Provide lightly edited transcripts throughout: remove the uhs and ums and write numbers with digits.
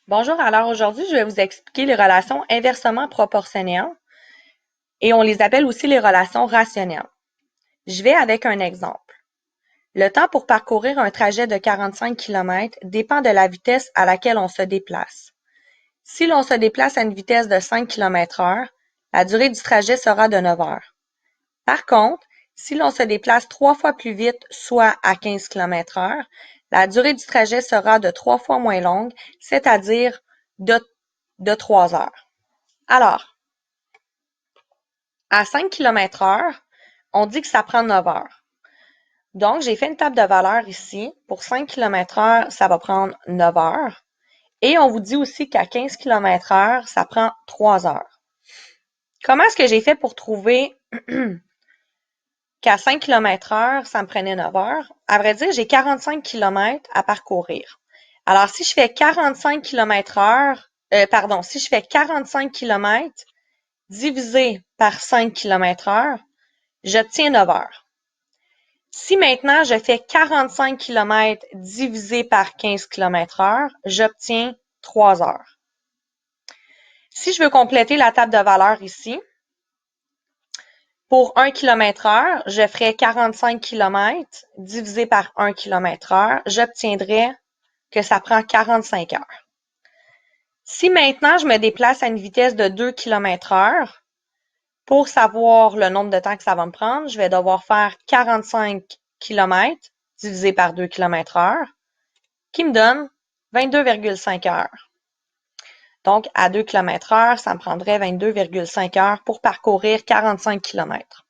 Bonjour, alors aujourd'hui, je vais vous expliquer les relations inversement proportionnelles et on les appelle aussi les relations rationnelles. Je vais avec un exemple. Le temps pour parcourir un trajet de 45 km dépend de la vitesse à laquelle on se déplace. Si l'on se déplace à une vitesse de 5 km/h, la durée du trajet sera de 9 heures. Par contre, si l'on se déplace 3 fois plus vite, soit à 15 km/h, la durée du trajet sera de 3 fois moins longue, c'est-à-dire de 3 heures. Alors, à 5 km/h, on dit que ça prend 9 heures. Donc, j'ai fait une table de valeurs ici. Pour 5 km/h, ça va prendre 9 heures. Et on vous dit aussi qu'à 15 km/h, ça prend 3 heures. Comment est-ce que j'ai fait pour trouver qu'à 5 km/h, ça me prenait 9 heures? À vrai dire, j'ai 45 km à parcourir. Alors, si je fais 45 km/h, si je fais 45 km divisé par 5 km/h, j'obtiens 9 heures. Si maintenant je fais 45 km divisé par 15 km/h, j'obtiens 3 heures. Si je veux compléter la table de valeurs ici, pour 1 km/h, je ferai 45 km divisé par 1 km/h, j'obtiendrai que ça prend 45 heures. Si maintenant je me déplace à une vitesse de 2 km/h, pour savoir le nombre de temps que ça va me prendre, je vais devoir faire 45 km divisé par 2 km/h, qui me donne 22,5 heures. Donc, à 2 km/h, ça me prendrait 22,5 heures pour parcourir 45 km.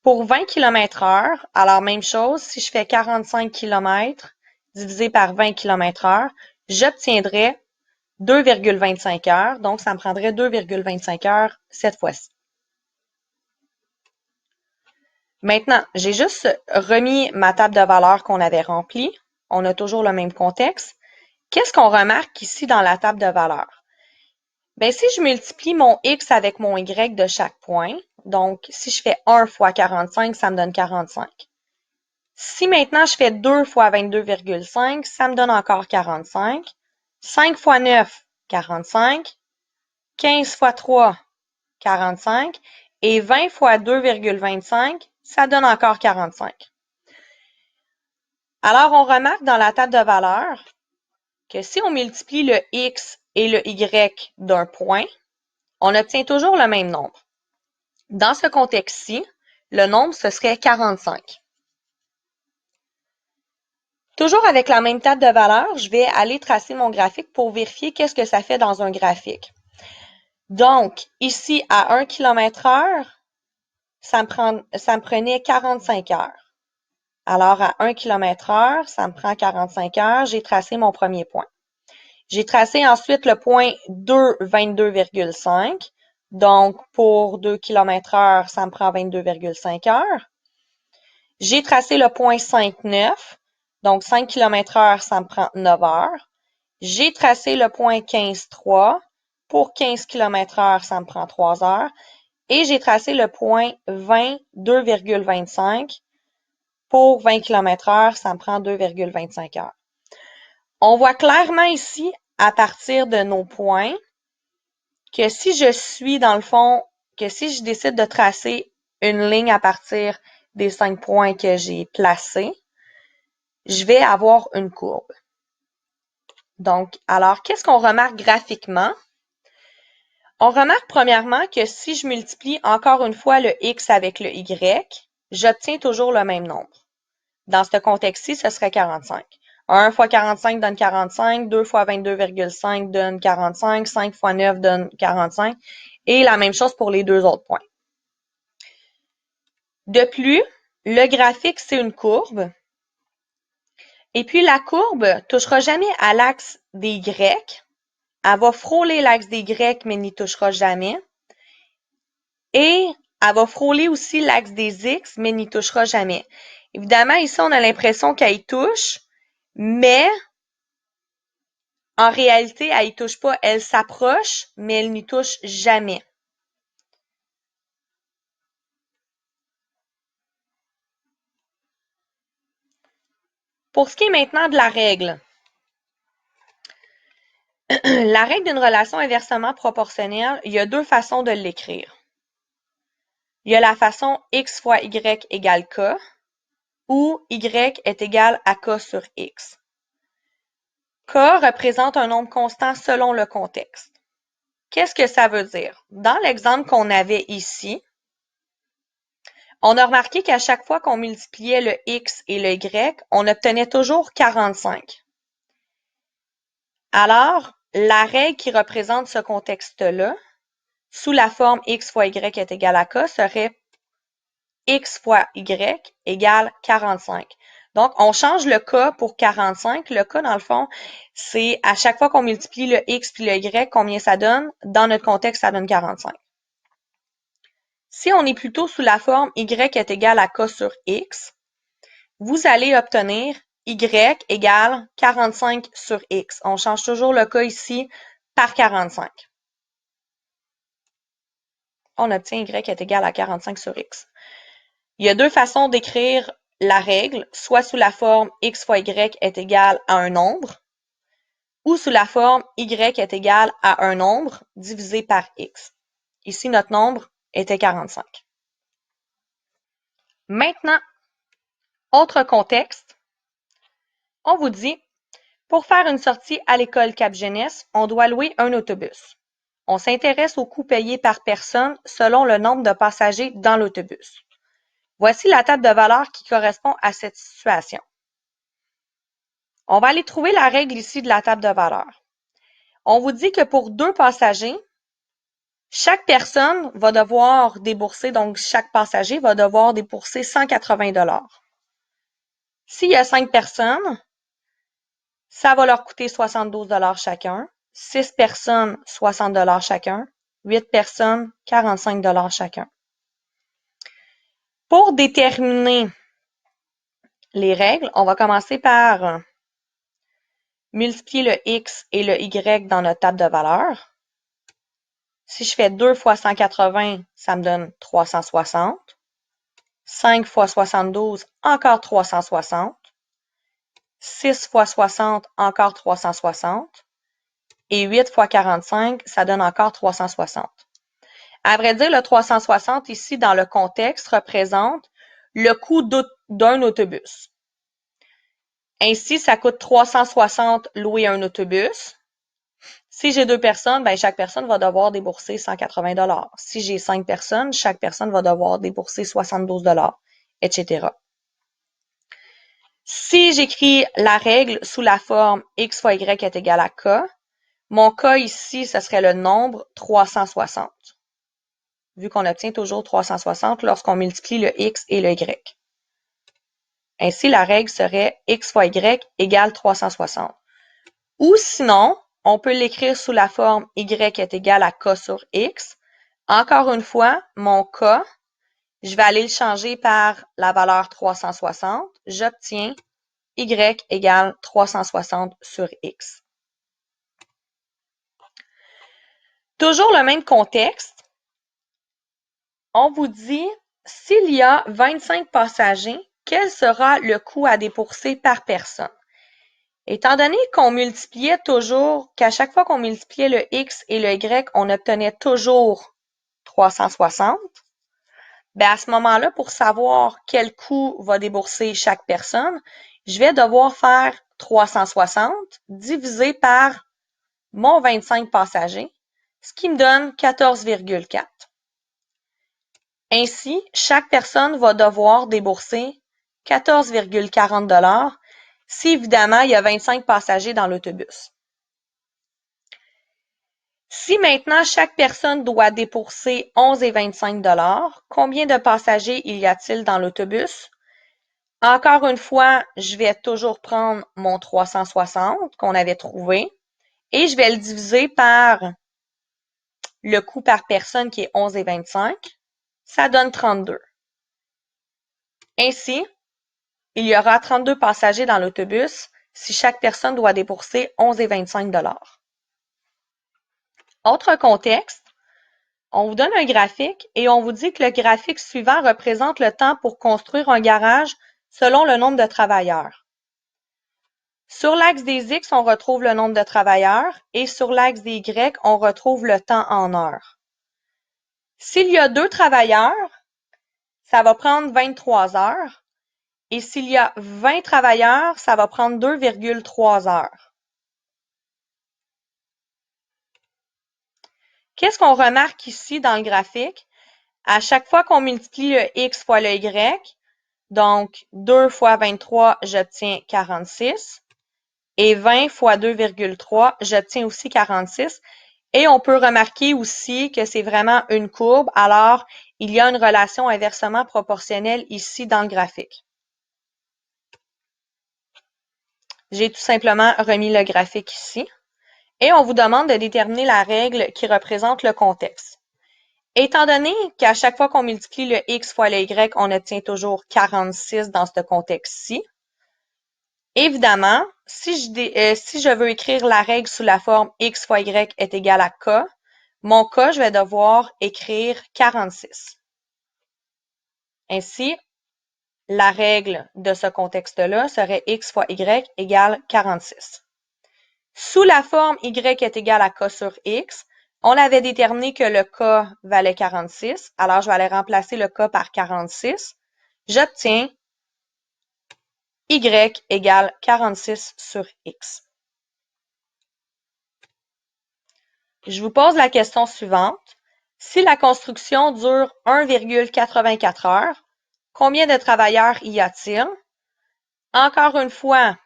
Pour 20 km/h, alors même chose, si je fais 45 km divisé par 20 km/h, j'obtiendrai 2,25 heures. Donc, ça me prendrait 2,25 heures cette fois-ci. Maintenant, j'ai juste remis ma table de valeurs qu'on avait remplie. On a toujours le même contexte. Qu'est-ce qu'on remarque ici dans la table de valeurs? Bien, si je multiplie mon x avec mon y de chaque point, donc si je fais 1 fois 45, ça me donne 45. Si maintenant je fais 2 fois 22,5, ça me donne encore 45. 5 fois 9, 45. 15 fois 3, 45. Et 20 fois 2,25, ça donne encore 45. Alors, on remarque dans la table de valeurs que si on multiplie le x et le y d'un point, on obtient toujours le même nombre. Dans ce contexte-ci, le nombre, ce serait 45. Toujours avec la même table de valeurs, je vais aller tracer mon graphique pour vérifier qu'est-ce que ça fait dans un graphique. Donc, ici, à 1 km/h, ça me prenait 45 heures. Alors, à 1 km/h, ça me prend 45 heures. J'ai tracé mon premier point. J'ai tracé ensuite le point 2, 22,5. Donc, pour 2 km/h, ça me prend 22,5 heures. J'ai tracé le point 5, 9. Donc, 5 km/h, ça me prend 9 heures. J'ai tracé le point 15, 3. Pour 15 km/h, ça me prend 3 heures. Et j'ai tracé le point 20, 2,25. Pour 20 km/h, ça me prend 2,25 heures. On voit clairement ici, à partir de nos points, que si je suis, dans le fond, que si je décide de tracer une ligne à partir des 5 points que j'ai placés, je vais avoir une courbe. Donc, alors, qu'est-ce qu'on remarque graphiquement? On remarque premièrement que si je multiplie encore une fois le x avec le y, j'obtiens toujours le même nombre. Dans ce contexte-ci, ce serait 45. 1 fois 45 donne 45, 2 fois 22,5 donne 45, 5 fois 9 donne 45, et la même chose pour les deux autres points. De plus, le graphique, c'est une courbe. Et puis, la courbe ne touchera jamais à l'axe des Y. Elle va frôler l'axe des Y, mais n'y touchera jamais. Et elle va frôler aussi l'axe des X, mais n'y touchera jamais. Évidemment, ici, on a l'impression qu'elle y touche, mais en réalité, elle y touche pas. Elle s'approche, mais elle n'y touche jamais. Pour ce qui est maintenant de la règle, La règle d'une relation inversement proportionnelle, il y a deux façons de l'écrire. Il y a la façon x fois y égale k ou y est égal à k sur x. K représente un nombre constant selon le contexte. Qu'est-ce que ça veut dire? Dans l'exemple qu'on avait ici, on a remarqué qu'à chaque fois qu'on multipliait le x et le y, on obtenait toujours 45. Alors, la règle qui représente ce contexte-là, sous la forme x fois y est égal à k, serait x fois y égale 45. Donc, on change le k pour 45. Le k, dans le fond, c'est à chaque fois qu'on multiplie le x puis le y, combien ça donne? Dans notre contexte, ça donne 45. Si on est plutôt sous la forme y est égal à k sur x, vous allez obtenir y égale 45 sur x. On change toujours le k ici par 45. On obtient y est égal à 45 sur x. Il y a deux façons d'écrire la règle, soit sous la forme x fois y est égal à un nombre, ou sous la forme y est égal à un nombre divisé par x. Ici, notre nombre était 45. Maintenant, autre contexte, on vous dit, pour faire une sortie à l'école Cap-Jeunesse, on doit louer un autobus. On s'intéresse au coût payé par personne selon le nombre de passagers dans l'autobus. Voici la table de valeur qui correspond à cette situation. On va aller trouver la règle ici de la table de valeur. On vous dit que pour 2 passagers, chaque personne va devoir débourser, donc chaque passager va devoir débourser 180 $. S'il y a 5 personnes, ça va leur coûter 72 $ chacun. 6 personnes, 60 $ chacun. 8 personnes, 45 $ chacun. Pour déterminer les règles, on va commencer par multiplier le x et le y dans notre table de valeur. Si je fais 2 fois 180, ça me donne 360. 5 fois 72, encore 360. 6 fois 60, encore 360. Et 8 fois 45, ça donne encore 360. À vrai dire, le 360 ici, dans le contexte, représente le coût d'un autobus. Ainsi, ça coûte 360 louer un autobus. Si j'ai 2 personnes, ben chaque personne va devoir débourser 180 $. Si j'ai 5 personnes, chaque personne va devoir débourser 72 $, etc. Si j'écris la règle sous la forme x fois y est égal à k, mon k ici, ce serait le nombre 360, vu qu'on obtient toujours 360 lorsqu'on multiplie le x et le y. Ainsi, la règle serait x fois y égale 360. Ou sinon, on peut l'écrire sous la forme y est égal à k sur x. Encore une fois, mon k, je vais aller le changer par la valeur 360. J'obtiens y égale 360 sur x. Toujours le même contexte. On vous dit, s'il y a 25 passagers, quel sera le coût à débourser par personne? Étant donné qu'on multipliait toujours, qu'à chaque fois qu'on multipliait le x et le y, on obtenait toujours 360, ben à ce moment-là, pour savoir quel coût va débourser chaque personne, je vais devoir faire 360 divisé par mon 25 passagers, ce qui me donne 14,4. Ainsi, chaque personne va devoir débourser 14,40 $ si évidemment il y a 25 passagers dans l'autobus. Si maintenant chaque personne doit débourser 11,25 $, combien de passagers y a-t-il dans l'autobus? Encore une fois, je vais toujours prendre mon 360 qu'on avait trouvé et je vais le diviser par le coût par personne qui est 11,25. Ça donne 32. Ainsi, il y aura 32 passagers dans l'autobus si chaque personne doit débourser 11,25 $. Autre contexte, on vous donne un graphique et on vous dit que le graphique suivant représente le temps pour construire un garage selon le nombre de travailleurs. Sur l'axe des X, on retrouve le nombre de travailleurs et sur l'axe des Y, on retrouve le temps en heures. S'il y a 2 travailleurs, ça va prendre 23 heures. Et s'il y a 20 travailleurs, ça va prendre 2,3 heures. Qu'est-ce qu'on remarque ici dans le graphique? À chaque fois qu'on multiplie le X fois le Y, donc 2 fois 23, j'obtiens 46. Et 20 fois 2,3, j'obtiens aussi 46. Et on peut remarquer aussi que c'est vraiment une courbe, alors il y a une relation inversement proportionnelle ici dans le graphique. J'ai tout simplement remis le graphique ici. Et on vous demande de déterminer la règle qui représente le contexte. Étant donné qu'à chaque fois qu'on multiplie le X fois le Y, on obtient toujours 46 dans ce contexte-ci, évidemment, si je veux écrire la règle sous la forme X fois Y est égal à K, mon K, je vais devoir écrire 46. Ainsi, la règle de ce contexte-là serait X fois Y égale 46. Sous la forme Y est égal à K sur X, on avait déterminé que le K valait 46, alors je vais aller remplacer le K par 46. J'obtiens Y égale 46 sur X. Je vous pose la question suivante. Si la construction dure 1,84 heures, combien de travailleurs y a-t-il? Encore une fois,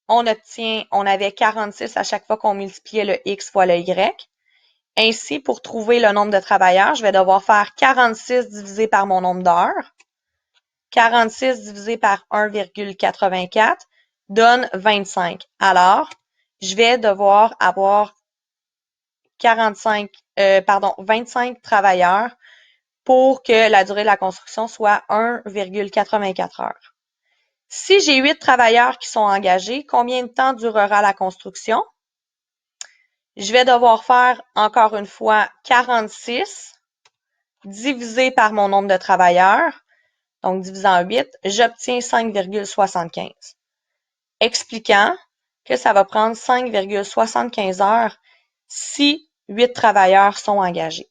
on avait 46 à chaque fois qu'on multipliait le X fois le Y. Ainsi, pour trouver le nombre de travailleurs, je vais devoir faire 46 divisé par mon nombre d'heures. 46 divisé par 1,84 donne 25. Alors, je vais devoir avoir 25 travailleurs pour que la durée de la construction soit 1,84 heures. Si j'ai 8 travailleurs qui sont engagés, combien de temps durera la construction? Je vais devoir faire, encore une fois, 46 divisé par mon nombre de travailleurs, donc divisé en 8, j'obtiens 5,75. Expliquant que ça va prendre 5,75 heures si 8 travailleurs sont engagés.